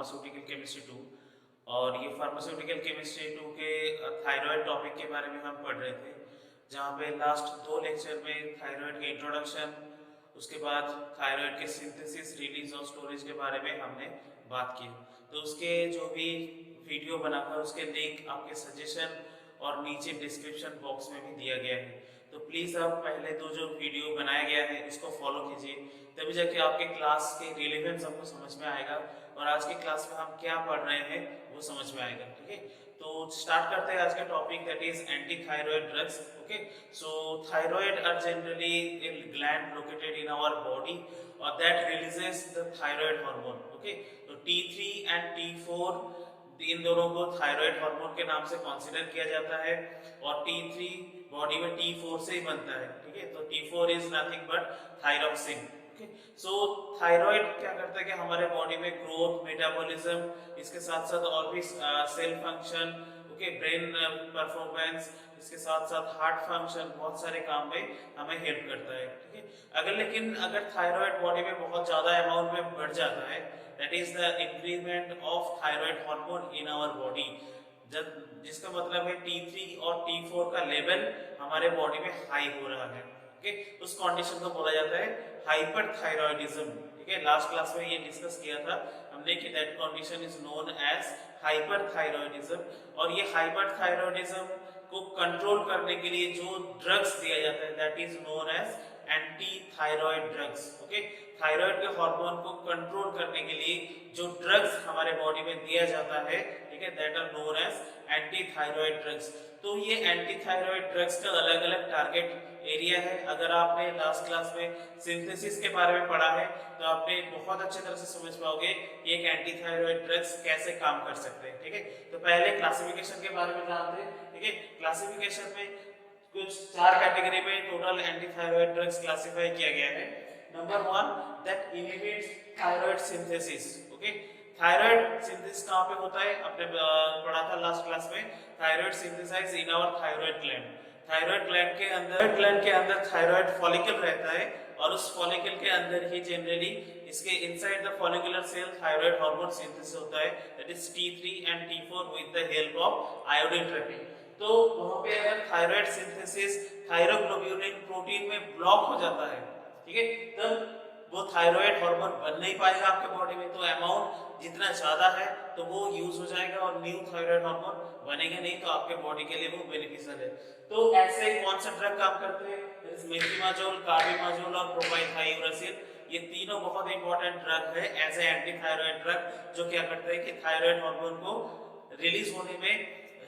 Pharmaceutical chemistry 2। और ये pharmaceutical chemistry 2 के थायराइड टॉपिक के बारे में हम पढ़ रहे थे, जहाँ पे लास्ट 2 लेक्चर में थायराइड के इंट्रोडक्शन, उसके बाद थायराइड के सिंथेसिस, रिलीज और स्टोरेज के बारे में हमने बात की। तो उसके जो भी वीडियो बनाकर उसके लिंक आपके सजेशन और नीचे डिस्क्रिप्शन बॉक्स में भी दिया गया है। तो प्लीज़ आप पहले दो जो वीडियो बनाया गया है इसको फॉलो कीजिए, तभी जाके आपके क्लास के रिलेवेंस आपको समझ में आएगा और आज की क्लास में हम क्या पढ़ रहे हैं वो समझ में आएगा। ठीक है, तो स्टार्ट करते हैं आज का topic, that is anti thyroid drugs. Okay, so thyroid are generally a gland located in our body or that releases the thyroid hormone. Okay, तो T3 and T4 इन दोनों को थायराइड हार्मोन के नाम से कंसीडर किया जाता है और T3 बॉडी में T4 से ही बनता है। ठीक है, तो T4 is nothing but thyroxine. So thyroid क्या करता है कि हमारे बॉडी में ग्रोथ, मेटाबॉलिज्म, इसके साथ साथ और भी cell function, okay, brain performance, इसके साथ साथ हार्ट फंक्शन, बहुत सारे काम में हमें हेल्प करता है। ठीक है, अगर थायराइड बॉडी में बहुत ज्यादा अमाउंट में बढ़ जाता है, that is the increment of thyroid hormone in our body, जिसका मतलब है T3 और T4 का लेवल हमारे बॉडी में हाई हो रहा है। ओके, उस कंडीशन को बोला जाता है हाइपरथायरॉयडिज्म। ठीक है, लास्ट क्लास में ये डिस्कस किया था हमने कि that condition is known as hyperthyroidism. और ये हाइपरथायरॉयडिज्म को कंट्रोल करने के लिए जो ड्रग्स दिया जाता है that is known as anti thyroid drugs. Okay, thyroid के हार्मोन को कंट्रोल करने के लिए जो ड्रग्स हमारे बॉडी में दिया जाता है, ठीक है, that are known as anti thyroid drugs. तो ये एंटी थायराइड ड्रग्स का अलग अलग टारगेट एरिया है। अगर आपने लास्ट क्लास में सिंथेसिस के बारे में पढ़ा है तो आपने बहुत अच्छे तरह से समझ पाओगे कि एक एंटी थायराइड ड्रग्स कैसे काम कर सकते हैं। ठीक है, तो पहले क्लासिफिकेशन के बारे में जानते हैं। ठीक है, क्लासिफिकेशन में कुछ 4 कैटेगरी में total anti thyroid drugs classify किया गया है। Number 1, that inhibits thyroid synthesis. Okay, thyroid synthesis कहां पे होता है, आपने पढ़ा था लास्ट क्लास में, thyroid synthesize in our thyroid gland. Thyroid gland के अंदर थायराइड फॉलिकल रहता है और उस फॉलिकल के अंदर ही जनरली इसके inside the follicular cell thyroid hormone synthesis होता है, that is T3 and T4 with the help of iodine trapping. तो वहां पे अगर थायराइड सिंथेसिस थायरोग्लोब्यूलिन प्रोटीन में ब्लॉक हो जाता है, ठीक है, तब वो थायराइड हार्मोन बन नहीं पाएगा आपके बॉडी में। तो अमाउंट जितना ज्यादा है तो वो यूज हो जाएगा और न्यू थायराइड हार्मोन बनेगा नहीं, तो आपके बॉडी के लिए वो बेनिफिशियल है। तो ऐसे कौन सा ड्रग काम करते हैं, मेथिमाजोल, कार्बिमाजोल और प्रोपाइलथायोरेसिन। ये तीनों बहुत इंपॉर्टेंट ड्रग है as a anti thyroid drug, जो क्या करते हैं कि थायराइड हार्मोन को रिलीज होने में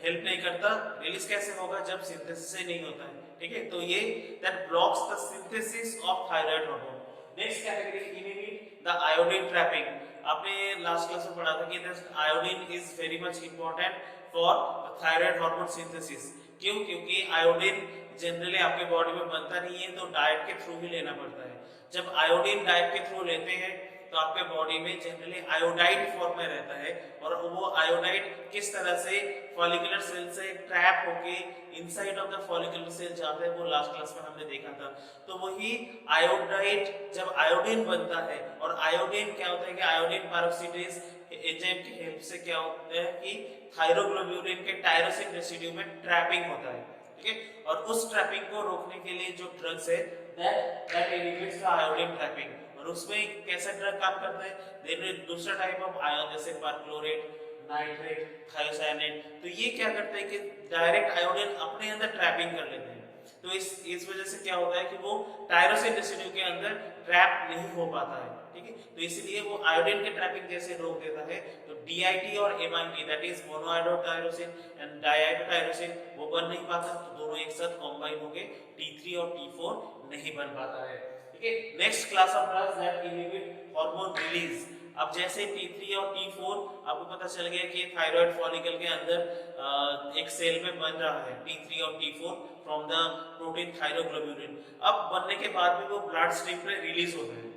हेल्प नहीं करता। रिलीज कैसे होगा, जब सिंथेसिस से नहीं होता है। ठीक है, तो ये that blocks the synthesis of thyroid hormone. Next category, inhibit the iodine trapping. आपने लास्ट क्लास में पढ़ा था कि iodine is very much important for thyroid hormone synthesis. क्यों, क्योंकि आयोडीन जनरली आपके बॉडी में बनता नहीं है, तो डाइट के थ्रू ही लेना पड़ता है। जब आयोडीन डाइट के थ्रू लेते हैं तो आपके बॉडी में जनरली आयोडाइड फॉर्म में रहता है, और वो आयोडाइड किस तरह से फॉलिकुलर सेल से ट्रैप होके inside of the follicular cell जाता है, वो लास्ट क्लास में हमने देखा था। तो वही आयोडाइड, जब आयोडीन बनता है, और आयोडीन क्या होता है कि आयोडीन पेरोक्सीडेज एंजाइम की हेल्प से क्या होता है कि थायरोग्लोब्यूलिन के टायरोसिन रेसिड्यू में ट्रैपिंग होता है। ठीक है, और उस ट्रैपिंग को रोकने के लिए जो ड्रग्स है that inhibits the iodine trapping. और उसमें कैसा ड्रग काम करता है, देन दूसरा टाइप ऑफ आयन जैसे परक्लोरेट, नाइट्रेट, थायोसाइनेट, तो ये क्या करते हैं कि डायरेक्ट आयोडीन अपने अंदर ट्रैपिंग कर लेते हैं। तो इस वजह से क्या होता है कि वो टायरोसिन रेसिड्यू के अंदर ट्रैप नहीं हो पाता है। ठीक है, तो इसलिए वो आयोडीन के ट्रैपिंग जैसे रोक देता है। तो DIT और MIT, दैट इज मोनोआयोडोटायरोसिन एंड डाइआयोडोटायरोसिन, वो बन नहीं पाता, तो दोनों एक साथ कंबाइन होके T3 और T4 नहीं बन पाता है। ठीक है, next class of drugs that inhibit hormone release. अब जैसे T3 और T4 आपको पता चल गया कि थायराइड फॉलिकल के अंदर एक सेल में बन रहा है T3 और T4 फ्रॉम द प्रोटीन थायरोग्लोब्यूलिन। अब बनने के बाद भी वो ब्लड स्ट्रीम पे रिलीज होता है।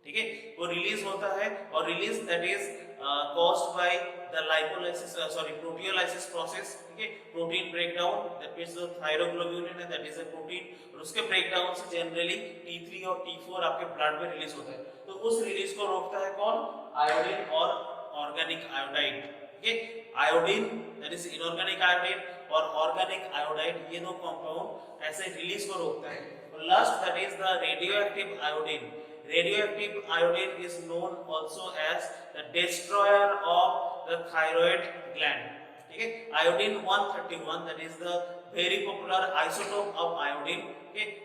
ठीक है, वो रिलीज होता है, और release that is caused by the lipolysis proteolysis process। ठीक है, protein breakdown, that means the thyroglobulin that is a protein, और उसके ब्रेकडाउन से जनरली T3 और T4 आपके ब्लड में रिलीज होता है। तो उस रिलीज को रोकता है कौन, आयोडीन और ऑर्गेनिक आयोडाइड। ठीक है, iodine that is inorganic iodine और ऑर्गेनिक आयोडाइड, ये दो कंपाउंड ऐसे रिलीज को रोकता है। और last that is the radioactive iodine. Radioactive iodine is known also as the destroyer of the thyroid gland. ठीक है, iodine 131 that is the very popular isotope of iodine,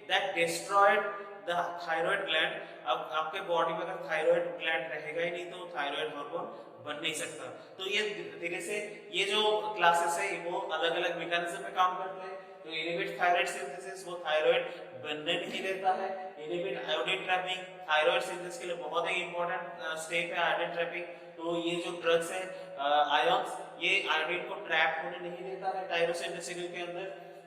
that destroyed the thyroid gland. अब आपके body में अगर thyroid gland रहेगा ही नहीं तो thyroid hormone बन नहीं सकता। तो ये धीरे से ये जो क्लासेस है वो अलग अलग मैकेनिज्म में काम करते हैं। तो इनहिबिट थायराइड सिंथेसिस, वो थायराइड बनने नहीं देता है। Inhibit iodine trapping, thyroid synthesis के लिए बहुत ही इंपॉर्टेंट स्टेप है आयोडीन ट्रैपिंग। तो ये जो ड्रग्स है आयंस, ये आयोडीन को ट्रैप होने नहीं देता है टायरोसिन रेसिड्यू के अंदर।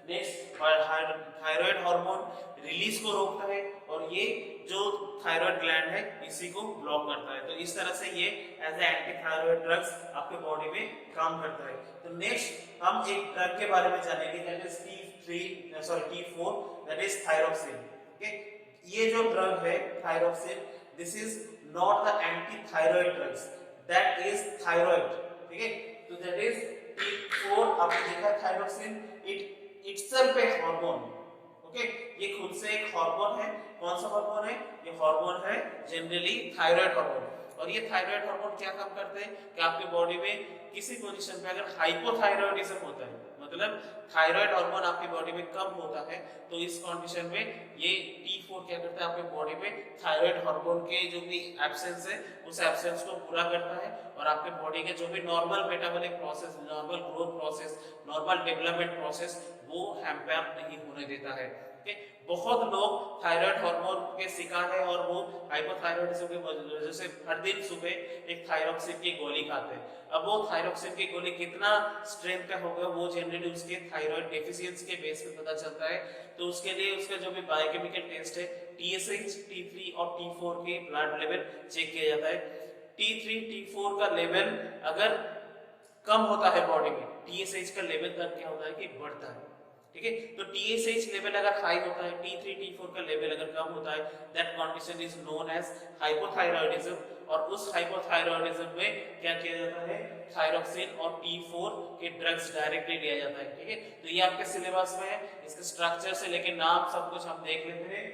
नेक्स्ट, थायराइड हार्मोन रिलीज को रोकता है और ये जो थायराइड ग्लैंड है इसी को ब्लॉक करता है। तो इस तरह से ये as a anti thyroid drugs आपके बॉडी में काम करता है। तो नेक्स्ट हम एक ड्रग के बारे में जानेंगे that is T4 that is thyroxine. Okay, ये जो ड्रग है thyroxine, this is not the anti thyroid drugs, that is thyroid. ठीक है, तो दैट इज T4 आपने देखा थायरोक्सिन, इटसेल्फ ए हार्मोन। ओके, ये खुद से एक हार्मोन है। कौन सा हार्मोन है? ये हार्मोन है जनरली थायराइड हार्मोन। और ये थायराइड हार्मोन क्या काम करते हैं कि आपके बॉडी में किसी पोजीशन पे अगर हाइपोथायराइडिज्म होता है, मतलब थायराइड हार्मोन आपकी बॉडी में कम होता है, तो इस कंडीशन में ये T4 क्या करता है आपके बॉडी में थायराइड हार्मोन के जो भी एब्सेंस है उस एब्सेंस को पूरा करता है और आपके बॉडी के जो भी normal metabolic process, normal growth process, normal development process वो हैम्पर नहीं होने देता है। बहुत लोग थायराइड हार्मोन के शिकार है और वो हाइपोथायराइडिज्म की वजह से हर दिन सुबह एक थायरोक्सिन की गोली खाते हैं। अब वो थायरोक्सिन की गोली कितना स्ट्रेंथ का होगा वो जनरली उसके थायराइड डेफिशिएंसी के बेस पे पता चलता है। तो उसके लिए उसका जो भी बायोकेमिकल टेस्ट है TSH, T3 और T4 के ब्लड लेवल चेक किया जाता है। T3, T4 का लेवल अगर कम होता है बॉडी में, TSH का लेवल तब क्या होता है कि बढ़ता है। ठीक है, तो TSH लेवल अगर हाई होता है, T3, T4 का लेवल अगर कम होता है, that condition is known as hypothyroidism. और उस हाइपोथायराइडिज्म में क्या किया जाता है, थायरोक्सिन और T4 के ड्रग्स डायरेक्टली लिया जाता है। ठीक है, तो ये आपके सिलेबस में है, इसके स्ट्रक्चर से लेके नाम सब कुछ हम देख लेते हैं।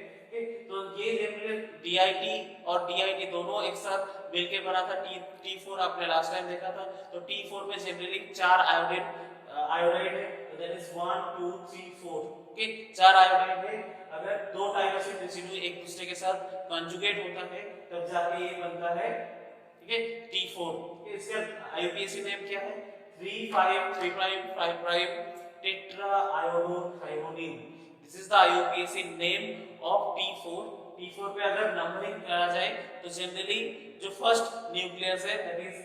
तो ये जनरली DIT और DIT दोनों एक साथ मिलके बना था। T4 आपने लास्ट टाइम देखा था। तो T4 में जनरली 4 आयोडाइड है, तो दैट इज 1 2 3 4। ओके, 4 आयोडाइड है। अगर दो टायरोसिन रेसिड्यू एक दूसरे के साथ कंजुगेट होता है तब जाके ये बनता है, ठीक है, T4। इसका IUPAC नेम क्या है? 3,5,3'5' tetra iodothyronine. This is the IUPAC name of T4। T4 पे अगर नंबरिंग करा जाए तो जनरली जो फर्स्ट न्यूक्लियस है दैट इज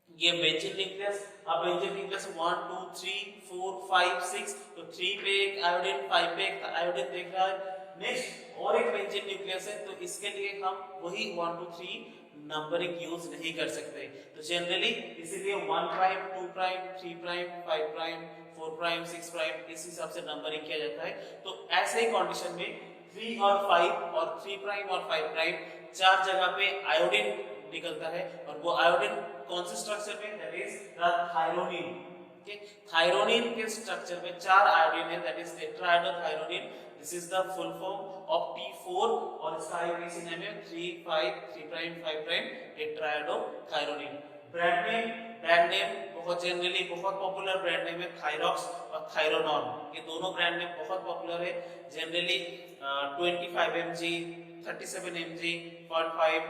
ये बेंजीन न्यूक्लियस। अब बेंजीन न्यूक्लियस 1 2 3 4 5 6, तो 3 पे एक आयोडीन, 5 पे एक आयोडीन देख रहा है। नेक्स्ट और एक बेंजीन न्यूक्लियस है, तो इसके लिए हम वही 1 2 3 नंबरिंग यूज नहीं कर सकते। तो जनरली इसीलिए 1 prime 2 prime 3 prime 5 prime 4 prime 6 prime इस हिसाब से नंबरिंग किया जाता है। तो ऐसे ही कंडीशन में 3 और 5 और 3 प्राइम और 5 प्राइम चार जगह पे आयोडीन निकलता है और वो आयोडीन कौन से स्ट्रक्चर में, that is the thyronine. Okay, thyronine के स्ट्रक्चर में 4 आयोडीन है, that is tetrahydrothyronine. This is the full form of T4 और इसका IUPAC नेम है 3 5 3 prime 5 prime tetrahydrothyronine. Brand name बहुत जनरली बहुत पॉपुलर ब्रांड नेम है थायरॉक्स और थायरोनॉन। ये दोनों ब्रांड नेम बहुत पॉपुलर है। Generally 25 mg, 37 mg, 0.5,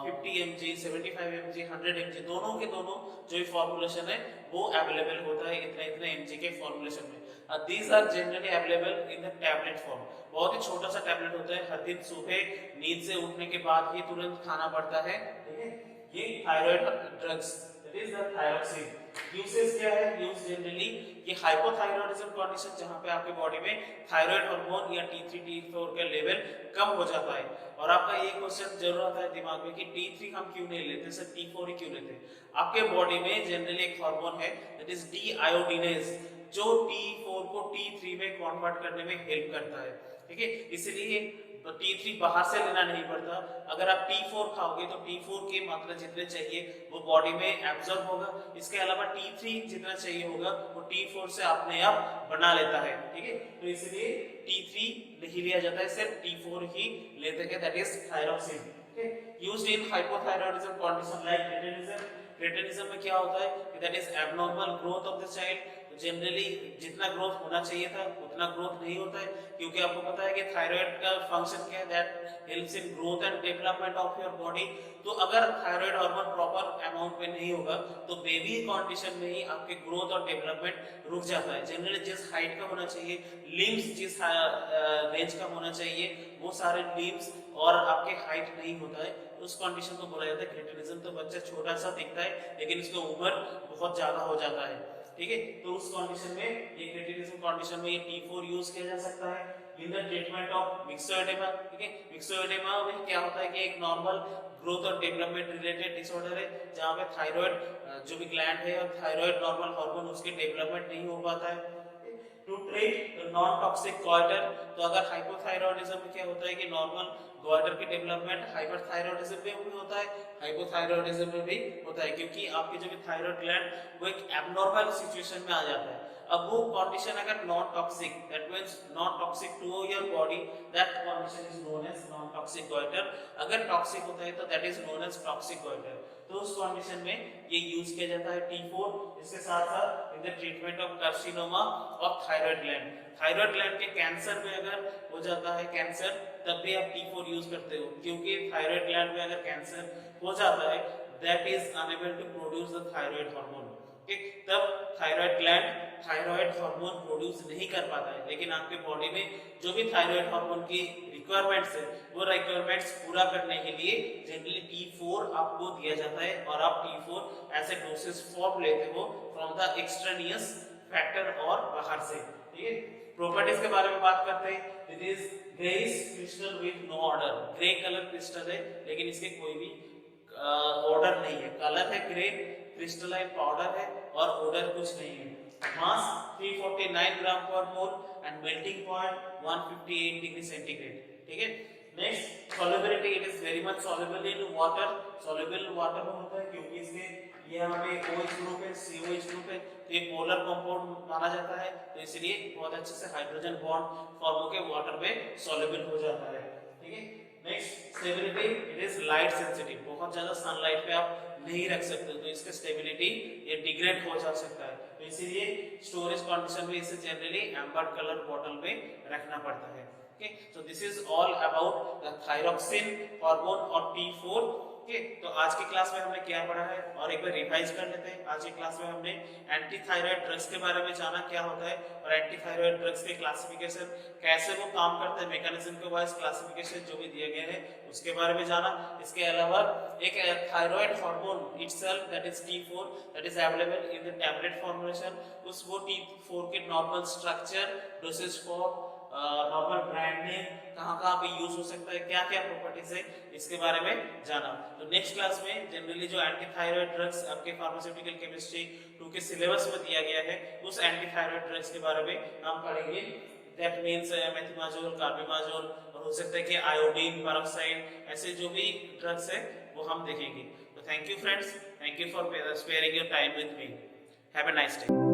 50 mg, 75 mg, 100 mg, दोनों के दोनों जो भी फॉर्मुलेशन है वो अवेलेबल होता है इतने mg के फॉर्मुलेशन में। These are generally available in the tablet form. बहुत ही छोटा सा टैबलेट होता है, हर दिन सुबह नींद से उठने के बाद ही तुरंत खाना पड़ता है। ठीक है, ये thyroid drugs that is the thyroxine. Usage क्या है? यूज जनरली ये हाइपोथायराइडिज्म कंडीशन जहां पे आपके बॉडी में थायराइड हार्मोन या T3 T4 का लेवल कम हो जाता है। और आपका ये क्वेश्चन जरूर आता है दिमाग में कि T3 हम क्यों नहीं लेते, सिर्फ T4 ही क्यों लेते? आपके बॉडी में जनरली एक हार्मोन है दैट इज D-आयोडीनेज जो T4 को T3 में कन्वर्ट करने में हेल्प करता है। ठीक है, इसलिए तो T3 बाहर से लेना नहीं पड़ता। अगर आप T4 खाओगे तो T4 की मात्रा जितने चाहिए वो बॉडी में एब्जॉर्ब होगा। इसके अलावा T3 जितना चाहिए होगा वो T4 से अपने आप बना लेता है, ठीक है। तो इसलिए T3 नहीं लिया जाता है, सिर्फ T4 ही लेते हैं, that is thyroxine, okay. Used in hypothyroidism condition like cretinism. Cretinism में क्या होता है, that is abnormal growth of the child. Generally जितना ग्रोथ होना चाहिए था उतना ग्रोथ नहीं होता है, क्योंकि आपको पता है कि थायराइड का फंक्शन क्या है, that helps in growth and development of your body. तो अगर थायराइड हार्मोन प्रॉपर अमाउंट में नहीं होगा तो बेबी कंडीशन में ही आपके ग्रोथ और डेवलपमेंट रुक जाता है। जनरली जिस हाइट का होना चाहिए, लिम्स जिस रेंज का होना चाहिए, वो सारे लिम्स और आपके हाइट नहीं होता है, उस कंडीशन को बोला जाता है क्रेटिनिज्म। तो बच्चा छोटा सा दिखता है लेकिन उसकी उम्र बहुत ज्यादा हो जाता है, ठीक है। तो उस कंडीशन में ये क्रेटिनिज्म कंडीशन में ये T4 यूज किया जा सकता है in the treatment of myxoedema, ठीक है। मिक्सोएडेमा में क्या होता है कि एक नॉर्मल ग्रोथ और डेवलपमेंट रिलेटेड डिसऑर्डर है, जहां पे थायराइड जो भी ग्लैंड है और थायराइड नॉर्मल हार्मोन उसके डेवलपमेंट नहीं हो पाता है। To treat non toxic goitre, तो अगर हाइपोथायरॉयडिज्म में क्या होता है कि नॉर्मल गॉइटर की डेवलपमेंट हाइपरथायरॉयडिज्म में भी होता है, हाइपोथायरॉयडिज्म में भी होता है, क्योंकि आपके जो भी थायराइड ग्लैंड वो एक एब्नॉर्मल सिचुएशन में आ जाता है। अब वो कंडीशन अगर non toxic, that means non toxic to your body, that condition is known as non toxic goitre. अगर टॉक्सिक होता है तो that is known as toxic goitre. तो उस कंडीशन में ये यूज किया जाता है T4। इसके साथ साथ इन the treatment of carcinoma of thyroid gland. Thyroid gland के कैंसर में अगर हो जाता है कैंसर, तब भी आप T4 यूज करते हो, क्योंकि थायराइड ग्लैंड में अगर कैंसर हो जाता है that is unable to produce the thyroid hormone, तब thyroid gland thyroid hormone produce नहीं कर पाता है। लेकिन आपके बॉडी में जो भी थायराइड हार्मोन की रिक्वायरमेंट्स है वो रिक्वायरमेंट्स पूरा करने के लिए जनरली T4 आपको दिया जाता है, और आप T4 ऐसे डोसेस फॉर्म लेते हो फ्रॉम द एक्सट्रेनियस फैक्टर और बाहर से, ठीक है। प्रॉपर्टीज के बारे में बात करते हैं। It is greyish crystal with no order. Grey colour crystal है लेकिन इसके कोई भी ऑर्डर नहीं है, कलर है ग्रे, क्रिस्टलाइन पाउडर है और ऑर्डर कुछ नहीं है। मास 349 ग्राम पर mole and melting point 158 degree centigrade, ठीक है। Next solubility, it is very much soluble in water. Soluble water में होता है क्योंकि इसके ये यहाँ पे OH ग्रुप है, COH ग्रुप है, तो ये पोलर कंपाउंड माना जाता है, तो इसलिए बहुत अच्छे से हाइड्रोजन बॉन्ड फॉर्म होकर वाटर में सॉल्युबल हो जाता है, ठीक है। Next stability, it is light sensitive. बहुत ज्यादा सनलाइट पे आप नहीं रख सकते तो इसका स्टेबिलिटी ये डिग्रेड हो जा सकता है, तो इसीलिए स्टोरेज कंडीशन में इसे जनरली एम्बर कलर बॉटल में रखना पड़ता है, okay. So this is all about the thyroxine hormone और T4, ओके। तो आज की क्लास में हमने क्या पढ़ा है और एक बार रिवाइज कर लेते हैं। आज की क्लास में हमने एंटी थायराइड ड्रग्स के बारे में जाना क्या होता है, और एंटी थायराइड ड्रग्स के क्लासिफिकेशन कैसे वो काम करते हैं, मैकेनिज्म के वाइज क्लासिफिकेशन जो भी दिया गया है उसके बारे में जाना। इसके अलावा एक thyroid hormone itself that is T4 that is available in the tablet formulation, उस वो T4 के normal structure, dosage form, normal brand name, कहाँ पे यूज हो सकता है, क्या क्या प्रॉपर्टीज है, इसके बारे में जाना। तो नेक्स्ट क्लास में जनरली जो एंटी थायराइड ड्रग्स आपके फार्मास्यूटिकल केमिस्ट्री 2 के सिलेबस में दिया गया है उस एंटी थायराइड ड्रग्स के बारे में हम पढ़ेंगे। दैट मींस मेथिमाजोल, कार्बिमाजोल, और हो सकता है कि आयोडीन पेरोक्साइड, ऐसे जो भी ड्रग्स है वो हम देखेंगे। तो thank you friends, thank you for sparing your time with me. Have a nice day.